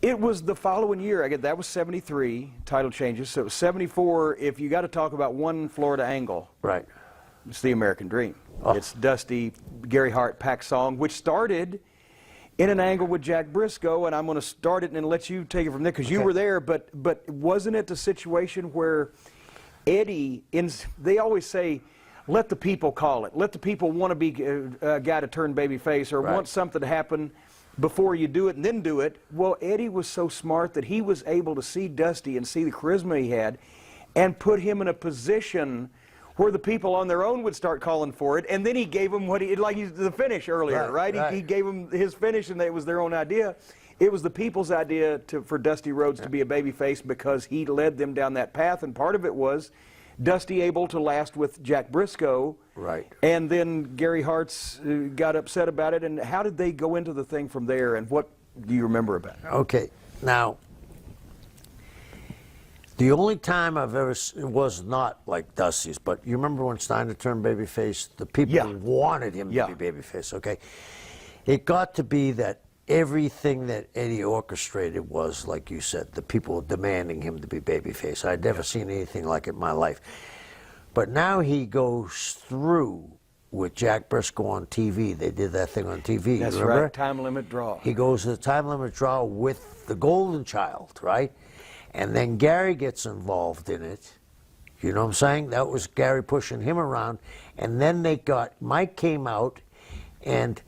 It was the following year. I get that was 73 title changes. So 74. If you got to talk about one Florida angle, right? It's the American Dream. Oh. It's Dusty, Gary Hart, Pac Song, which started in an angle with Jack Briscoe, and I'm going to start it and let you take it from there because you were there. But wasn't it the situation where Eddie? They always say, let the people call it. Let the people want to be a guy to turn babyface or want something to happen before you do it and then do it. Well, Eddie was so smart that he was able to see Dusty and see the charisma he had and put him in a position where the people on their own would start calling for it, and then he gave them the finish earlier, right? He gave them his finish, and it was their own idea. It was the people's idea for Dusty Rhodes to be a babyface because he led them down that path, and part of it was Dusty able to last with Jack Briscoe, and then Gary Hart's got upset about it. And how did they go into the thing from there, and what do you remember about it? Okay, now, the only time I've ever, it was not like Dusty's, but you remember when Steiner turned babyface, the people wanted him to be babyface, okay? It got to be that everything that Eddie orchestrated was, like you said, the people demanding him to be babyface. I'd never seen anything like it in my life. But now he goes through with Jack Briscoe on TV. They did that thing on TV, That's remember? right, time limit draw. He goes to the time limit draw with the Golden Child, right? And then Gary gets involved in it. You know what I'm saying? That was Gary pushing him around. And then Mike came out, and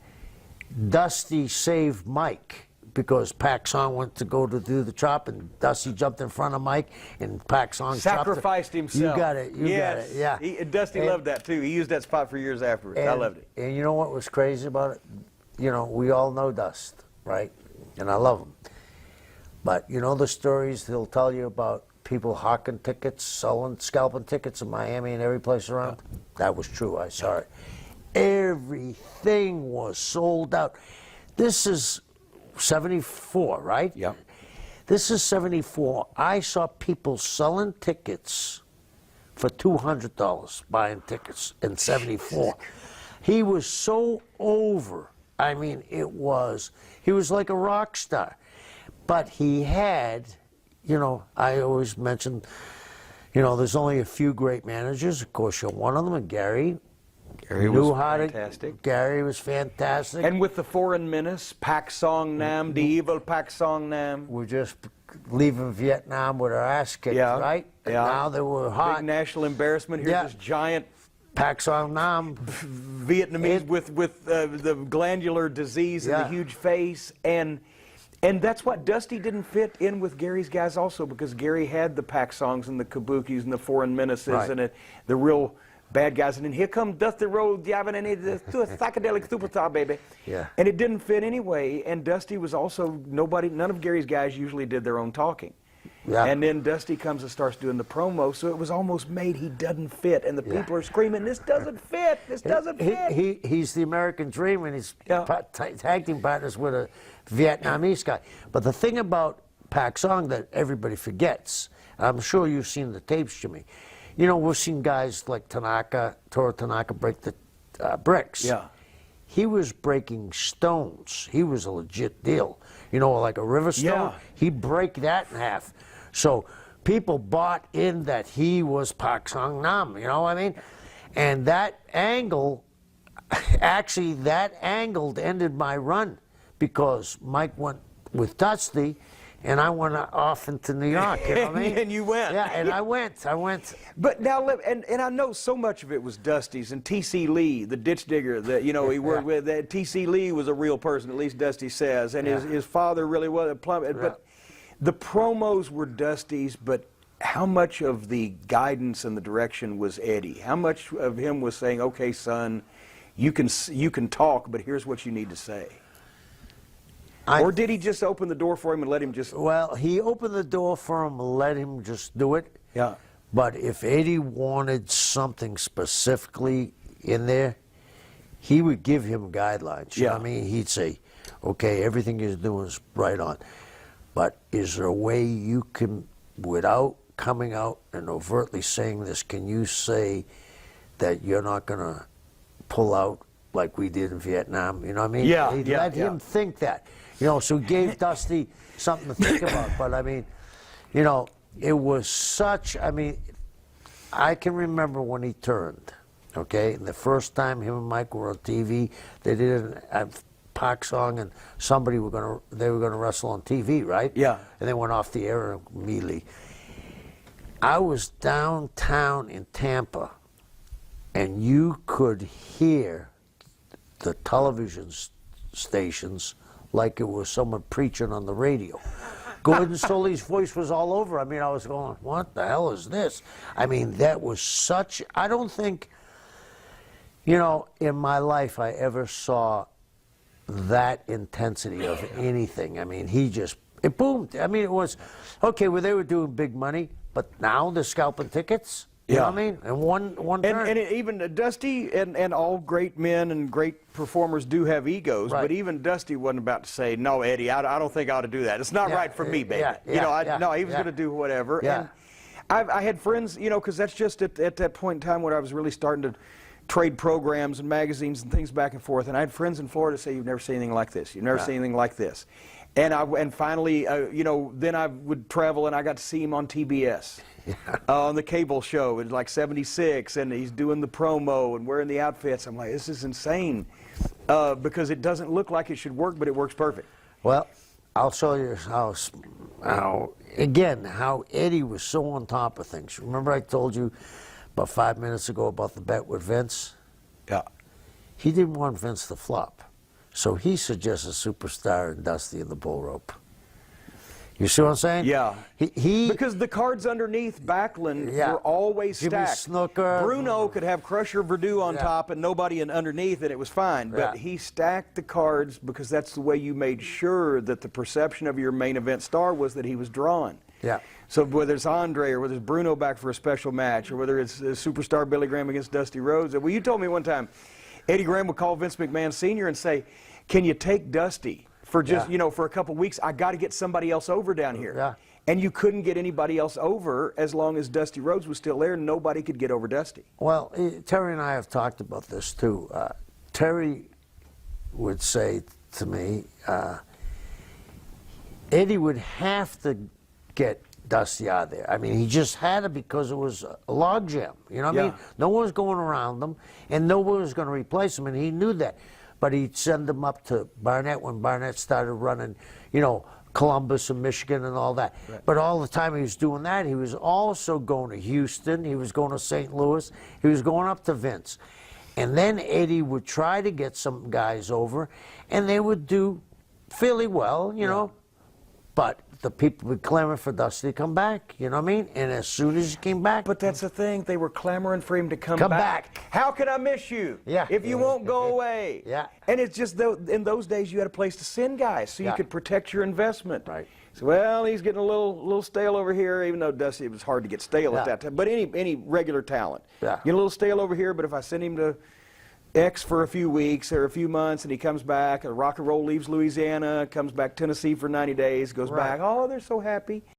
Dusty saved Mike because Pac Song went to go to do the chop, and Dusty jumped in front of Mike, and Pac Song sacrificed himself. You got it. You got it. Yeah. Dusty loved that too. He used that spot for years afterwards. I loved it. And you know what was crazy about it? You know, we all know Dust, right? And I love him. But you know the stories they'll tell you about people hawking tickets, scalping tickets in Miami and every place around? That was true. I saw it. Everything was sold out. This is 74, right? Yeah. This is 74. I saw people selling tickets for $200, buying tickets in 74. He was so over. I mean, he was like a rock star. But he had, you know, I always mention, you know, there's only a few great managers. Of course, you're one of them, and Gary. Gary was fantastic. Gary was fantastic. And with the foreign menace, Pac Song Nam, the evil Pac Song Nam. We're just leaving Vietnam with our ass kicked, right? And now they were hot. Big national embarrassment. Here's this giant Pac Song Nam Vietnamese with the glandular disease and the huge face. And that's what Dusty didn't fit in with Gary's guys also, because Gary had the Pac Songs and the Kabukis and the foreign menaces and the real bad guys. And then here comes Dusty Rhodes, yapping and the psychedelic superstar, baby. Yeah. And it didn't fit anyway. And Dusty was also none of Gary's guys usually did their own talking. Yeah. And then Dusty comes and starts doing the promo, so it was almost made he doesn't fit. And the people are screaming, this doesn't fit, this doesn't fit. He's the American Dream, and he's tag team partners with a Vietnamese guy. But the thing about Pac Song that everybody forgets, I'm sure you've seen the tapes, Jimmy. You know, we've seen guys like Toro Tanaka break the bricks. Yeah. He was breaking stones. He was a legit deal. You know, like a river stone, he'd break that in half. So people bought in that he was Pac Song Nam, you know what I mean? And that angle, actually that angle ended my run because Mike went with Dusty and I went off into New York, you know what I mean? And you went. Yeah, and I went. But now, and I know so much of it was Dusty's, and T.C. Lee, the ditch digger, that, you know, he worked with, that T.C. Lee was a real person, at least Dusty says, and his father really was a plumber. But the promos were Dusty's, but how much of the guidance and the direction was Eddie? How much of him was saying, okay, son, you can talk, but here's what you need to say? Or did he just open the door for him and let him just... Well, he opened the door for him and let him just do it. Yeah. But if Eddie wanted something specifically in there, he would give him guidelines. You know what I mean? He'd say, okay, everything you're doing is right on. But is there a way you can, without coming out and overtly saying this, can you say that you're not going to pull out like we did in Vietnam? You know what I mean? Yeah, He let him think that. You know, so he gave Dusty something to think about. But I mean, you know, it was such. I mean, I can remember when he turned. Okay, the first time him and Mike were on TV, they did a Pac song, and they were gonna wrestle on TV, right? Yeah. And they went off the air immediately. I was downtown in Tampa, and you could hear the television stations like it was someone preaching on the radio. Gordon Soley's voice was all over. I mean, I was going, what the hell is this? I mean, that was such, I don't think, you know, in my life I ever saw that intensity of anything. I mean, it boomed. I mean, it was, okay, well, they were doing big money, but now they're scalping tickets. You know what I mean? And one turn. And even Dusty and all great men and great performers do have egos, but even Dusty wasn't about to say, no, Eddie, I don't think I ought to do that. It's not right for me, baby. No, he was going to do whatever. Yeah. And I had friends, you know, because that's just at that point in time when I was really starting to trade programs and magazines and things back and forth. And I had friends in Florida say, you've never seen anything like this. You've never seen anything like this. And finally, you know, then I would travel and I got to see him on TBS. On the cable show in like '76, and he's doing the promo and wearing the outfits. I'm like, this is insane, because it doesn't look like it should work, but it works perfect. Well, I'll show you how Eddie was so on top of things. Remember I told you about 5 minutes ago about the bet with Vince? Yeah. He didn't want Vince to flop, so he suggested Superstar and Dusty in the bull rope. You see what I'm saying? Yeah. Because the cards underneath Backlund were always stacked. Jimmy Snuka. Bruno could have Crusher Verdue on top and nobody underneath, and it was fine. But he stacked the cards because that's the way you made sure that the perception of your main event star was that he was drawn. Yeah. So whether it's Andre or whether it's Bruno back for a special match or whether it's Superstar Billy Graham against Dusty Rhodes. Well, you told me one time Eddie Graham would call Vince McMahon Sr. and say, can you take Dusty? For just, you know, for a couple weeks, I got to get somebody else over down here. Yeah. And you couldn't get anybody else over as long as Dusty Rhodes was still there. Nobody could get over Dusty. Well, Terry and I have talked about this too. Terry would say to me, Eddie would have to get Dusty out of there. I mean, he just had to because it was a logjam. You know what I mean? No one was going around them, and no one was going to replace him, and he knew that. But he'd send them up to Barnett when Barnett started running, you know, Columbus and Michigan and all that. Right. But all the time he was doing that, he was also going to Houston, he was going to St. Louis, he was going up to Vince. And then Eddie would try to get some guys over, and they would do fairly well, you know. But the people would clamor for Dusty to come back, you know what I mean? And as soon as he came back... But that's the thing, they were clamoring for him to come back. How can I miss you if you won't go away? And it's just, in those days, you had a place to send guys so you could protect your investment. Right. So, well, he's getting a little stale over here, even though Dusty, it was hard to get stale at that time. But any regular talent. Get a little stale over here, but if I send him to X for a few weeks or a few months, and he comes back, and rock and roll leaves Louisiana, comes back Tennessee for 90 days, goes back, oh, they're so happy.